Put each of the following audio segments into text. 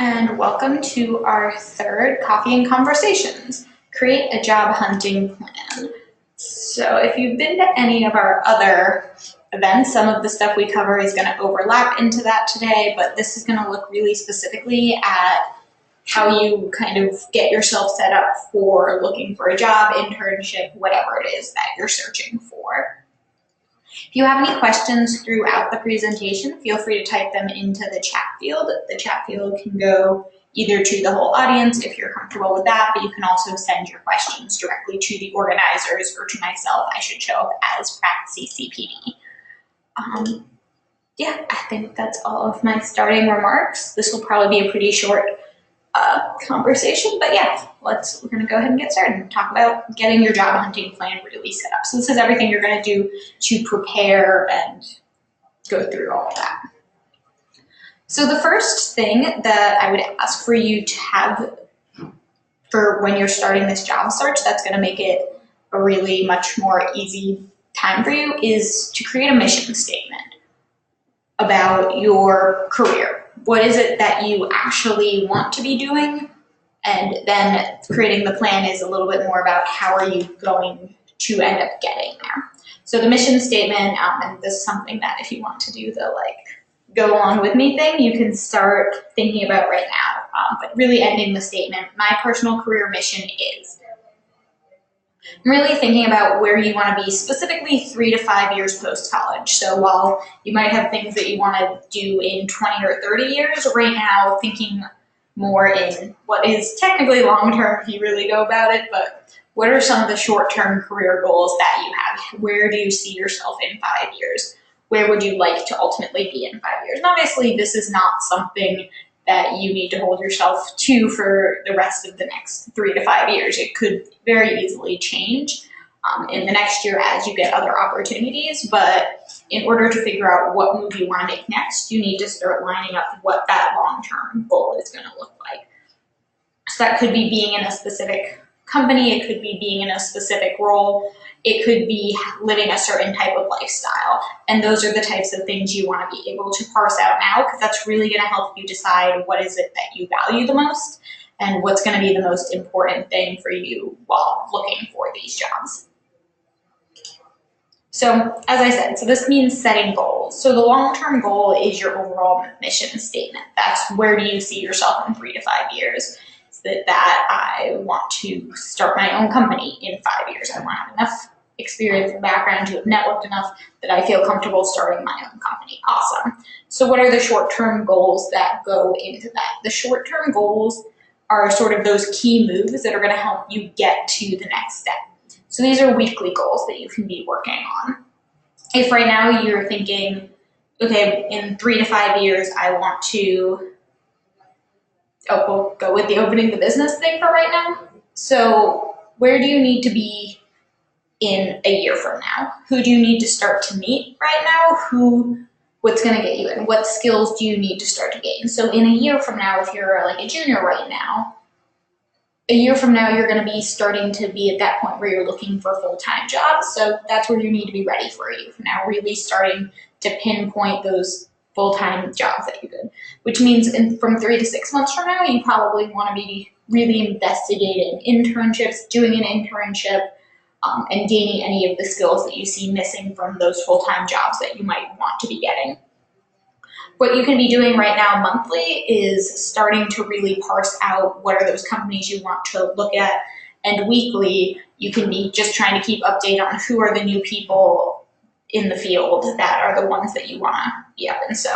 And welcome to our third Coffee and Conversations, Create a Job Hunting Plan. So if you've been to any of our other events, some of the stuff we cover is going to overlap into that today, but this is going to look really specifically at how you kind of get yourself set up for looking for a job, internship, whatever it is that you're searching for. If you have any questions throughout the presentation, feel free to type them into the chat field. The chat field can go either to the whole audience if you're comfortable with that, but you can also send your questions directly to the organizers or to myself. I should show up as Praxis CPD. Yeah, I think that's all of my starting remarks. This will probably be a pretty short conversation, but yeah, we're gonna go ahead and get started and talk about getting your job hunting plan really set up. So this is everything you're gonna do to prepare and go through all of that. So the first thing that I would ask for you to have for when you're starting this job search that's gonna make it a really much more easy time for you is to create a mission statement about your career. What is it that you actually want to be doing? And then creating the plan is a little bit more about how are you going to end up getting there. So the mission statement, and this is something that if you want to do the go along with me thing, you can start thinking about right now. But really ending the statement, my personal career mission is. I'm really thinking about where you want to be specifically 3 to 5 years post-college. So while you might have things that you want to do in 20 or 30 years, right now thinking more in what is technically long-term if you really go about it, but what are some of the short-term career goals that you have? Where do you see yourself in 5 years? Where would you like to ultimately be in 5 years? And obviously this is not something that you need to hold yourself to for the rest of the next 3 to 5 years. It could very easily change in the next year as you get other opportunities, but in order to figure out what move you want to make next, you need to start lining up what that long-term goal is going to look like. So that could be being in a specific company, it could be being in a specific role, it could be living a certain type of lifestyle. And those are the types of things you want to be able to parse out now, because that's really going to help you decide what is it that you value the most and what's going to be the most important thing for you while looking for these jobs. So as I said, so this means setting goals. So the long-term goal is your overall mission statement. That's where do you see yourself in 3 to 5 years. That I want to start my own company in 5 years. I want to have enough experience and background to have networked enough that I feel comfortable starting my own company. Awesome. So what are the short-term goals that go into that? The short-term goals are sort of those key moves that are going to help you get to the next step. So these are weekly goals that you can be working on. If right now you're thinking, okay, in 3 to 5 years, I want to we'll go with the opening the business thing for right now. So where do you need to be in a year from now? Who do you need to start to meet right now? What's going to get you in? What skills do you need to start to gain? So in a year from now, if you're like a junior right now, a year from now, you're going to be starting to be at that point where you're looking for full-time jobs. So that's where you need to be ready for a year from now, really starting to pinpoint those full-time jobs that you could, which means from 3 to 6 months from now, you probably want to be really investigating internships, doing an internship, and gaining any of the skills that you see missing from those full-time jobs that you might want to be getting. What you can be doing right now monthly is starting to really parse out what are those companies you want to look at, and weekly, you can be just trying to keep update on who are the new people in the field that are the ones that you want to be up in. So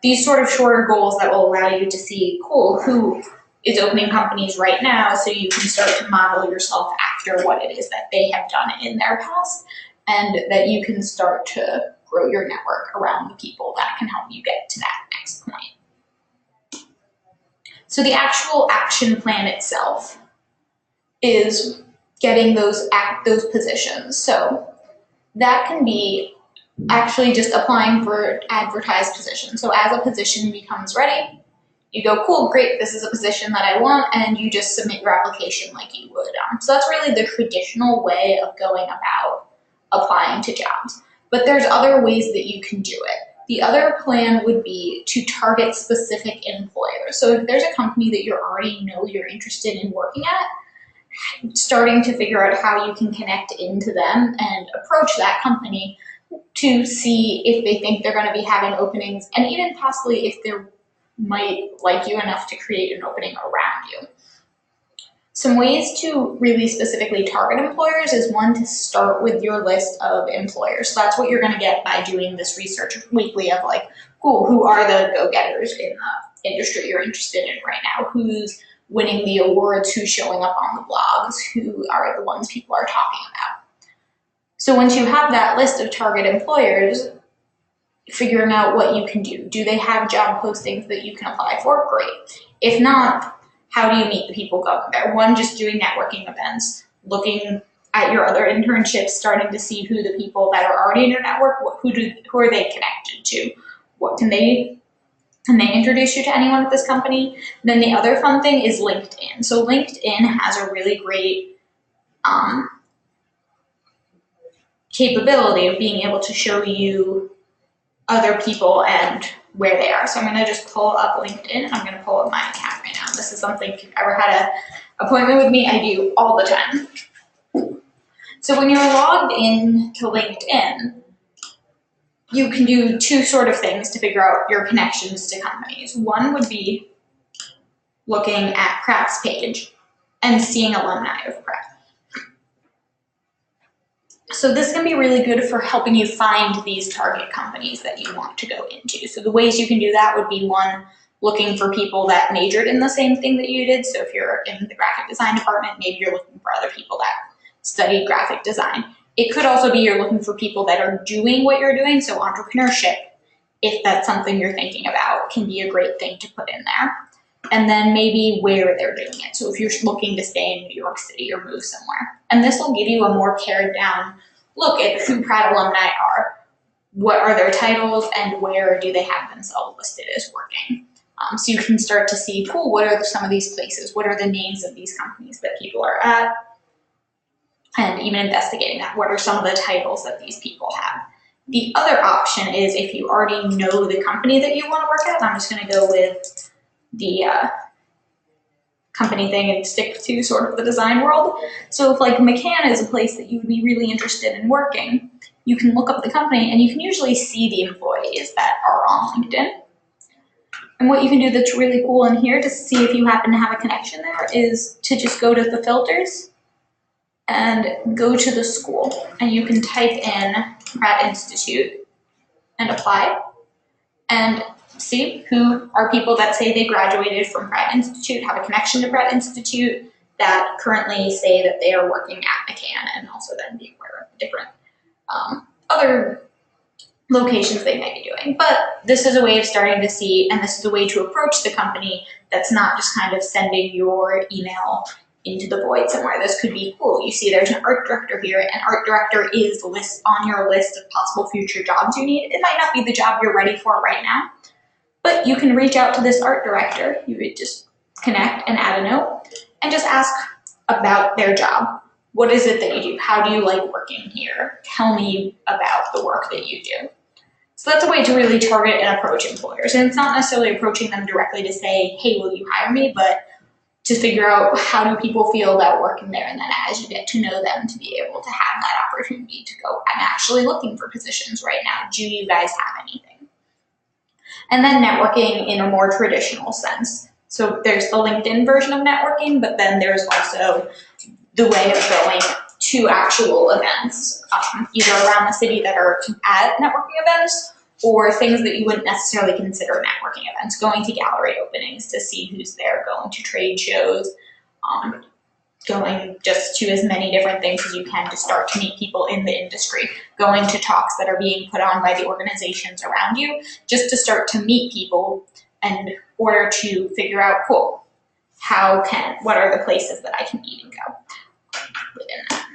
these sort of shorter goals that will allow you to see, cool, who is opening companies right now, so you can start to model yourself after what it is that they have done in their past, and that you can start to grow your network around the people that can help you get to that next point. So the actual action plan itself is getting those positions. So that can be actually just applying for advertised positions. So as a position becomes ready, you go, cool, great, this is a position that I want, and you just submit your application like you would. So that's really the traditional way of going about applying to jobs. But there's other ways that you can do it. The other plan would be to target specific employers. So if there's a company that you already know you're interested in working at, starting to figure out how you can connect into them and approach that company to see if they think they're going to be having openings, and even possibly if they might like you enough to create an opening around you. Some ways to really specifically target employers is, one, to start with your list of employers. So that's what you're going to get by doing this research weekly of like, cool, who are the go-getters in the industry you're interested in right now? Who's winning the awards? Who's showing up on the blogs? Who are the ones people are talking about? So once you have that list of target employers, figuring out what you can do. Do they have job postings that you can apply for? Great. If not, how do you meet the people going there? One, just doing networking events, looking at your other internships, starting to see who the people that are already in your network, who are they connected to? What can they introduce you to anyone at this company? And then the other fun thing is LinkedIn. So LinkedIn has a really great capability of being able to show you other people and where they are. So I'm going to just pull up LinkedIn. I'm going to pull up my account right now. This is something, if you've ever had an appointment with me, I do all the time. So when you're logged in to LinkedIn, you can do two sort of things to figure out your connections to companies. One would be looking at Pratt's page and seeing alumni of Pratt. So this can be really good for helping you find these target companies that you want to go into. So the ways you can do that would be, one, looking for people that majored in the same thing that you did. So if you're in the graphic design department, maybe you're looking for other people that studied graphic design. It could also be you're looking for people that are doing what you're doing. So entrepreneurship, if that's something you're thinking about, can be a great thing to put in there. And then maybe where they're doing it. So if you're looking to stay in New York City or move somewhere. And this will give you a more pared down look at who Pratt alumni are, what are their titles, and where do they have themselves listed as working. So you can start to see, cool, what are some of these places? What are the names of these companies that people are at? And even investigating that, what are some of the titles that these people have? The other option is, if you already know the company that you want to work at, I'm just going to go with the company thing and stick to sort of the design world. So if like McCann is a place that you would be really interested in working, you can look up the company and you can usually see the employees that are on LinkedIn. And what you can do that's really cool in here to see if you happen to have a connection there is to just go to the filters and go to the school, and you can type in Pratt Institute and apply and see who are people that say they graduated from Pratt Institute, have a connection to Pratt Institute, that currently say that they are working at McCann, and also then be aware of different other locations they might be doing. But this is a way of starting to see, and this is a way to approach the company that's not just kind of sending your email into the void somewhere. This could be, cool, you see there's an art director here, and art director is on your list of possible future jobs you need. It might not be the job you're ready for right now, but you can reach out to this art director. You would just connect and add a note and just ask about their job. What is it that you do? How do you like working here? Tell me about the work that you do. So that's a way to really target and approach employers. And it's not necessarily approaching them directly to say, hey, will you hire me? But to figure out, how do people feel about working there? And then as you get to know them, to be able to have that opportunity to go, I'm actually looking for positions right now. Do you guys have anything? And then networking in a more traditional sense. So there's the LinkedIn version of networking, but then there's also the way of going to actual events, either around the city that are at networking events, or things that you wouldn't necessarily consider networking events, going to gallery openings to see who's there, going to trade shows, going just to as many different things as you can to start to meet people in the industry, going to talks that are being put on by the organizations around you, just to start to meet people in order to figure out, cool, what are the places that I can eat and go within that.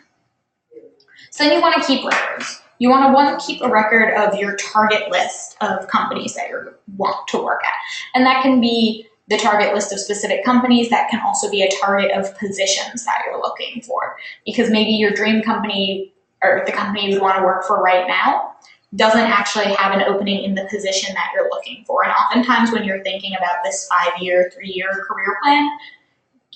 So then you want to keep records. You want to keep a record of your target list of companies that you want to work at. And that can be the target list of specific companies. That can also be a target of positions that you're looking for. Because maybe your dream company, or the company you would want to work for right now, doesn't actually have an opening in the position that you're looking for. And oftentimes when you're thinking about this 5-year, 3-year career plan,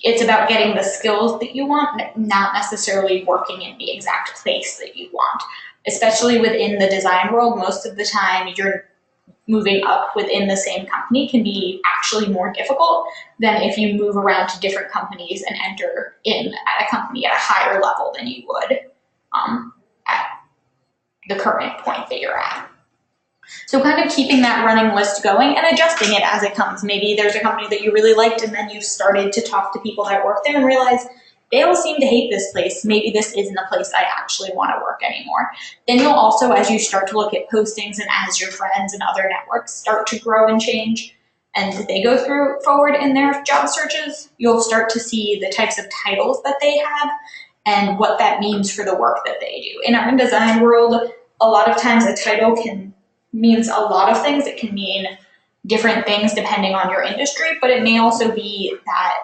it's about getting the skills that you want, not necessarily working in the exact place that you want. Especially within the design world, most of the time you're moving up within the same company can be actually more difficult than if you move around to different companies and enter in at a company at a higher level than you would at the current point that you're at. So kind of keeping that running list going and adjusting it as it comes. Maybe there's a company that you really liked and then you started to talk to people that work there and realize they all seem to hate this place. Maybe this isn't a place I actually want to work anymore. Then you'll also, as you start to look at postings and as your friends and other networks start to grow and change and they go forward in their job searches, you'll start to see the types of titles that they have and what that means for the work that they do. In our design world, a lot of times a title means a lot of things. It can mean different things depending on your industry, but it may also be that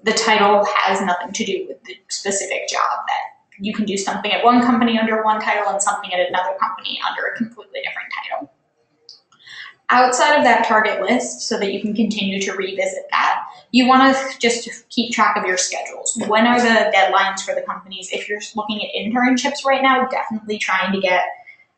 the title has nothing to do with the specific job, that you can do something at one company under one title and something at another company under a completely different title. Outside of that target list, so that you can continue to revisit that, you want to just keep track of your schedules. When are the deadlines for the companies? If you're looking at internships right now, definitely trying to get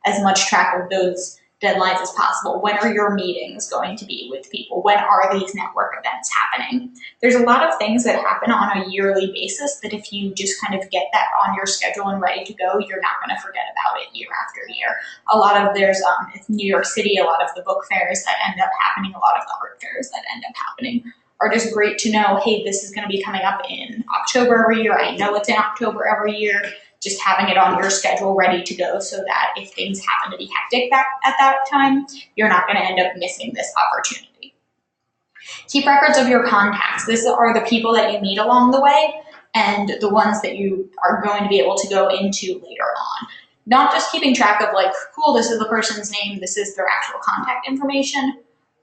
as much track of those deadlines as possible. When are your meetings going to be with people? When are these network events happening? There's a lot of things that happen on a yearly basis that if you just kind of get that on your schedule and ready to go, you're not going to forget about it year after year. There's New York City, a lot of the book fairs that end up happening, a lot of the art fairs that end up happening are just great to know, hey, this is going to be coming up in October every year. I know it's in October every year. Just having it on your schedule ready to go so that if things happen to be hectic at that time, you're not going to end up missing this opportunity. Keep records of your contacts. These are the people that you meet along the way and the ones that you are going to be able to go into later on. Not just keeping track of like, cool, this is the person's name, this is their actual contact information.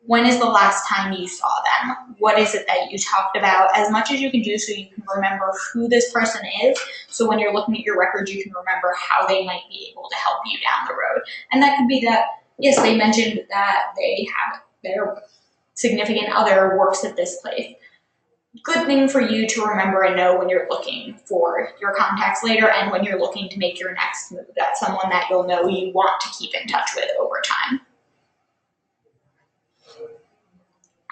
When is the last time you saw them? What is it that you talked about? As much as you can do so you can remember who this person is. So when you're looking at your records, you can remember how they might be able to help you down the road. And that could be that, yes, they mentioned that they have their significant other works at this place. Good thing for you to remember and know when you're looking for your contacts later and when you're looking to make your next move. That's someone that you'll know you want to keep in touch with over time.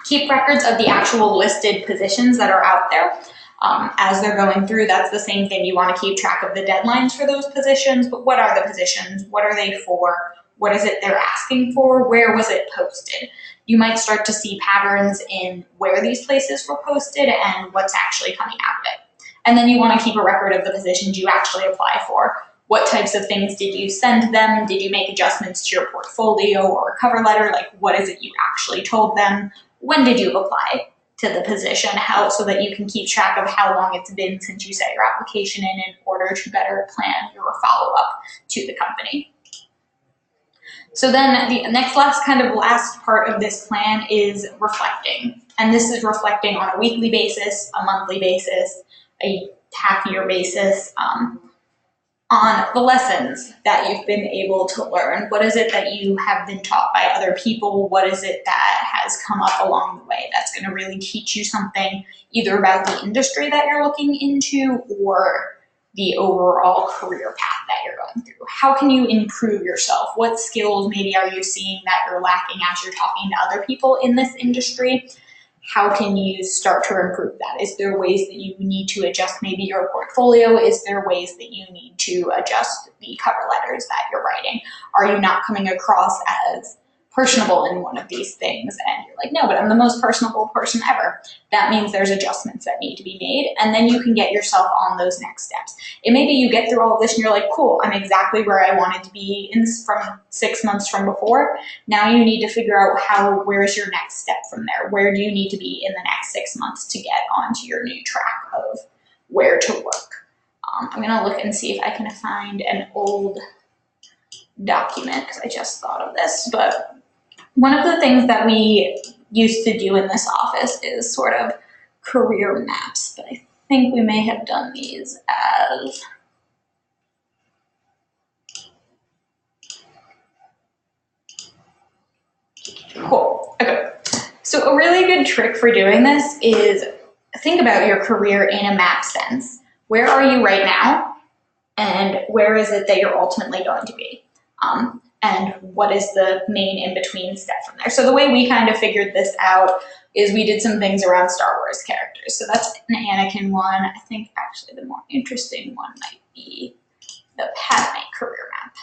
Keep records of the actual listed positions that are out there. As they're going through, that's the same thing. You want to keep track of the deadlines for those positions, but what are the positions? What are they for? What is it they're asking for? Where was it posted? You might start to see patterns in where these places were posted and what's actually coming out of it. And then you want to keep a record of the positions you actually apply for. What types of things did you send them? Did you make adjustments to your portfolio or cover letter? Like, what is it you actually told them? When did you apply to the position? So that you can keep track of how long it's been since you set your application in order to better plan your follow-up to the company. So then the last part of this plan is reflecting. And this is reflecting on a weekly basis, a monthly basis, a half-year basis, on the lessons that you've been able to learn. What is it that you have been taught by other people? What is it that has come up along the way that's going to really teach you something either about the industry that you're looking into or the overall career path that you're going through? How can you improve yourself? What skills maybe are you seeing that you're lacking as you're talking to other people in this industry? How can you start to improve that? Is there ways that you need to adjust maybe your portfolio? Is there ways that you need to adjust the cover letters that you're writing? Are you not coming across as personable in one of these things? And you're like, no, but I'm the most personable person ever. That means there's adjustments that need to be made, and then you can get yourself on those next steps. It may be you get through all of this and you're like, cool, I'm exactly where I wanted to be from 6 months from before. Now you need to figure out where's your next step from there? Where do you need to be in the next 6 months to get onto your new track of where to work? I'm gonna look and see if I can find an old document because I just thought of this, but one of the things that we used to do in this office is sort of career maps, but I think we may have done these as Cool. Okay. So a really good trick for doing this is think about your career in a map sense. Where are you right now? And where is it that you're ultimately going to be? And what is the main in-between step from there? So the way we kind of figured this out is we did some things around Star Wars characters. So that's an Anakin one. I think actually the more interesting one might be the Padme career map.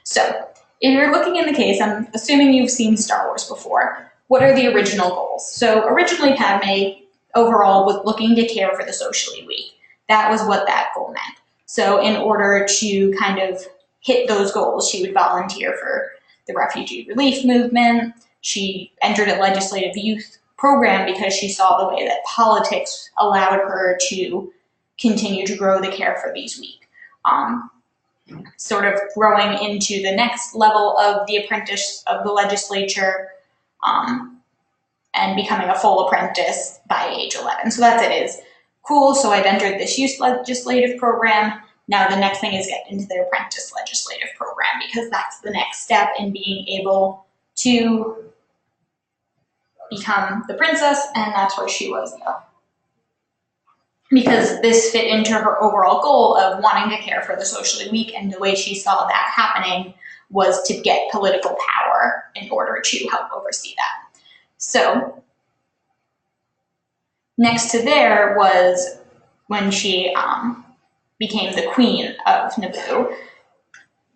So if you're looking in the case, I'm assuming you've seen Star Wars before. What are the original goals? So originally Padme overall was looking to care for the socially weak. That was what that goal meant. So in order to kind of hit those goals, she would volunteer for the refugee relief movement. She entered a legislative youth program because she saw the way that politics allowed her to continue to grow the care for these weak. Sort of growing into the next level of the apprentice of the legislature and becoming a full apprentice by age 11. So that's it is. Cool, so I've entered this youth legislative program. Now the next thing is get into the apprentice legislative program because that's the next step in being able to become the princess, and that's where she was though. Because this fit into her overall goal of wanting to care for the socially weak, and the way she saw that happening was to get political power in order to help oversee that. So next to there was when she became the queen of Naboo,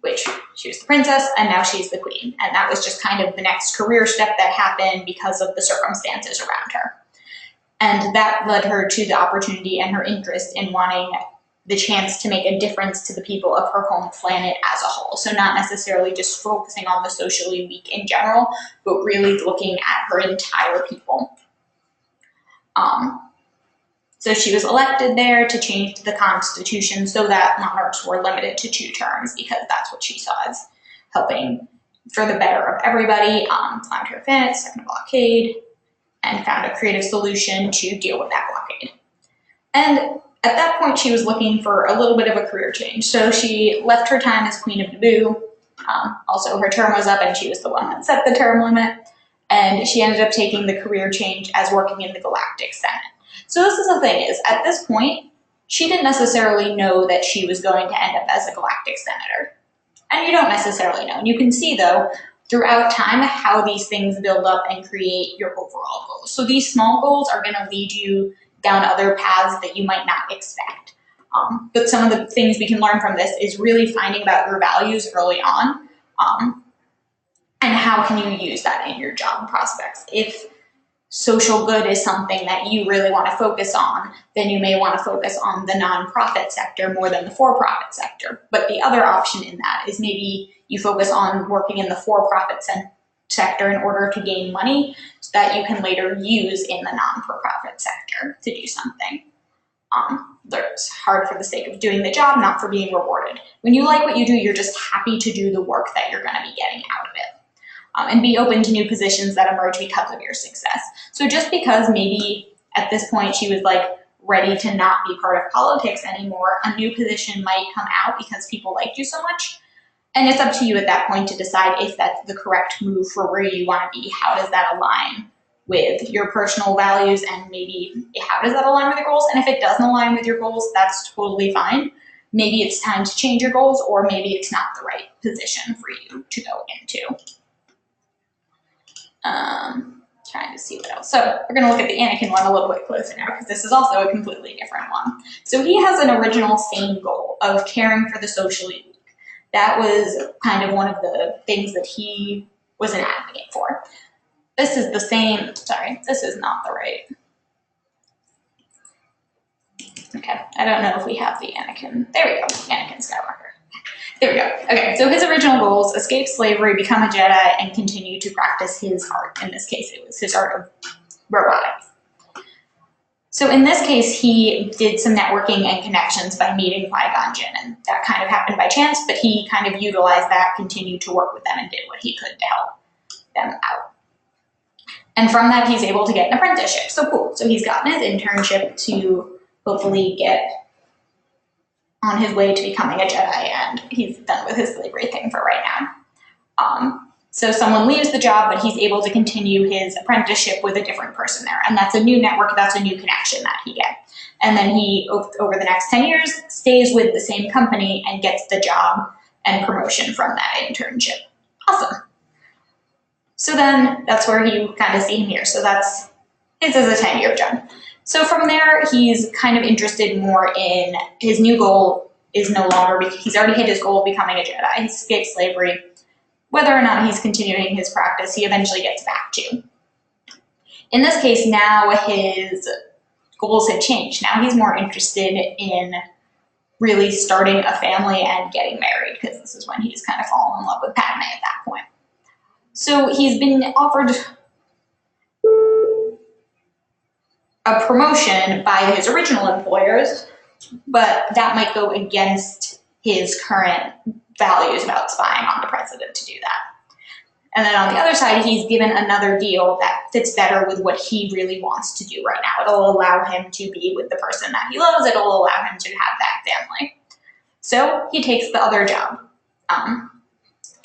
which she was the princess and now she's the queen. And that was just kind of the next career step that happened because of the circumstances around her. And that led her to the opportunity and her interest in wanting the chance to make a difference to the people of her home planet as a whole. So not necessarily just focusing on the socially weak in general, but really looking at her entire people. So she was elected there to change the Constitution so that monarchs were limited to 2 terms because that's what she saw as helping for the better of everybody. Climbed her fence, second blockade, and found a creative solution to deal with that blockade. And at that point, she was looking for a little bit of a career change. So she left her time as Queen of Naboo. Also, her term was up and she was the one that set the term limit. And she ended up taking the career change as working in the Galactic Senate. So this is the thing is, at this point, she didn't necessarily know that she was going to end up as a Galactic Senator. And you don't necessarily know. And you can see, though, throughout time, how these things build up and create your overall goals. So these small goals are going to lead you down other paths that you might not expect. But some of the things we can learn from this is really finding about your values early on, and how can you use that in your job prospects. If social good is something that you really want to focus on, then you may want to focus on the nonprofit sector more than the for-profit sector. But the other option in that is maybe you focus on working in the for-profit sector in order to gain money so that you can later use in the non-for-profit sector to do something. It's hard for the sake of doing the job, not for being rewarded. When you like what you do, you're just happy to do the work that you're going to be getting out of it. And be open to new positions that emerge because of your success. So just because maybe at this point she was like ready to not be part of politics anymore, a new position might come out because people liked you so much. And it's up to you at that point to decide if that's the correct move for where you want to be. How does that align with your personal values, and maybe how does that align with your goals? And if it doesn't align with your goals, that's totally fine. Maybe it's time to change your goals, or maybe it's not the right position for you to go into. Trying to see what else. So we're going to look at the Anakin one a little bit closer now, because this is also a completely different one. So he has an original same goal of caring for the socially weak. That was kind of one of the things that he was an advocate for. This is the same, sorry, this is not the right. Okay, I don't know if we have the Anakin. There we go, Anakin Skywalker. There we go. Okay, so his original goals: escape slavery, become a Jedi, and continue to practice his art. In this case, it was his art of robotics. So in this case, he did some networking and connections by meeting Qui-Gon Jinn, and that kind of happened by chance, but he kind of utilized that, continued to work with them, and did what he could to help them out. And from that, he's able to get an apprenticeship. So cool. So he's gotten his internship to hopefully get on his way to becoming a Jedi, and he's done with his slavery thing for right now. So someone leaves the job, but he's able to continue his apprenticeship with a different person there. And that's a new network, that's a new connection that he gets. And then he, over the next 10 years, stays with the same company and gets the job and promotion from that internship. Awesome. So then that's where you kind of see him here. So that's his as a 10-year job. So from there, he's kind of interested more in his new goal is no longer, because he's already hit his goal of becoming a Jedi. He's escaped slavery. Whether or not he's continuing his practice, he eventually gets back to. In this case, now his goals have changed. Now he's more interested in really starting a family and getting married, because this is when he's kind of fallen in love with Padme at that point. So he's been offered a promotion by his original employers, but that might go against his current values about spying on the president to do that. And then on the other side, he's given another deal that fits better with what he really wants to do right now. It'll allow him to be with the person that he loves. It'll allow him to have that family. So he takes the other job.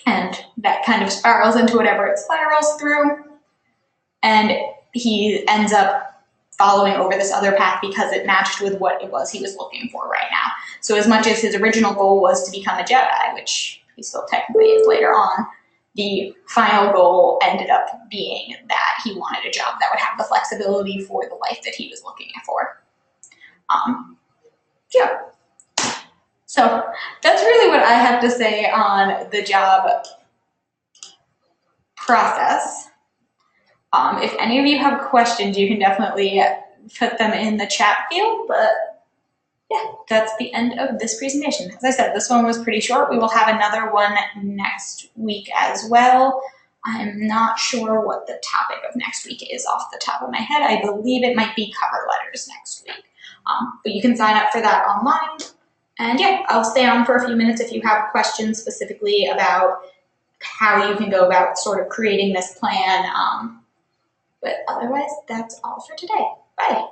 And that kind of spirals into whatever it spirals through. And he ends up following over this other path because it matched with what it was he was looking for right now. So as much as his original goal was to become a Jedi, which he still technically is later on, the final goal ended up being that he wanted a job that would have the flexibility for the life that he was looking for. Yeah. So that's really what I have to say on the job process. If any of you have questions, you can definitely put them in the chat field, but yeah, that's the end of this presentation. As I said, this one was pretty short. We will have another one next week as well. I'm not sure what the topic of next week is off the top of my head. I believe it might be cover letters next week. But you can sign up for that online. And yeah, I'll stay on for a few minutes if you have questions specifically about how you can go about sort of creating this plan. But otherwise, that's all for today. Bye.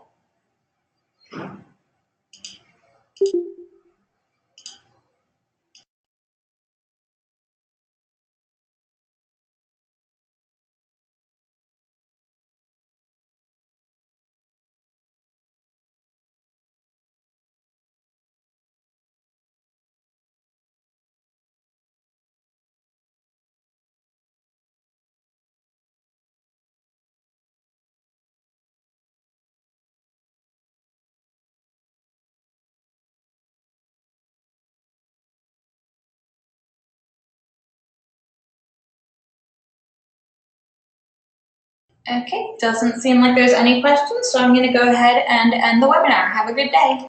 Okay, doesn't seem like there's any questions, so I'm going to go ahead and end the webinar. Have a good day.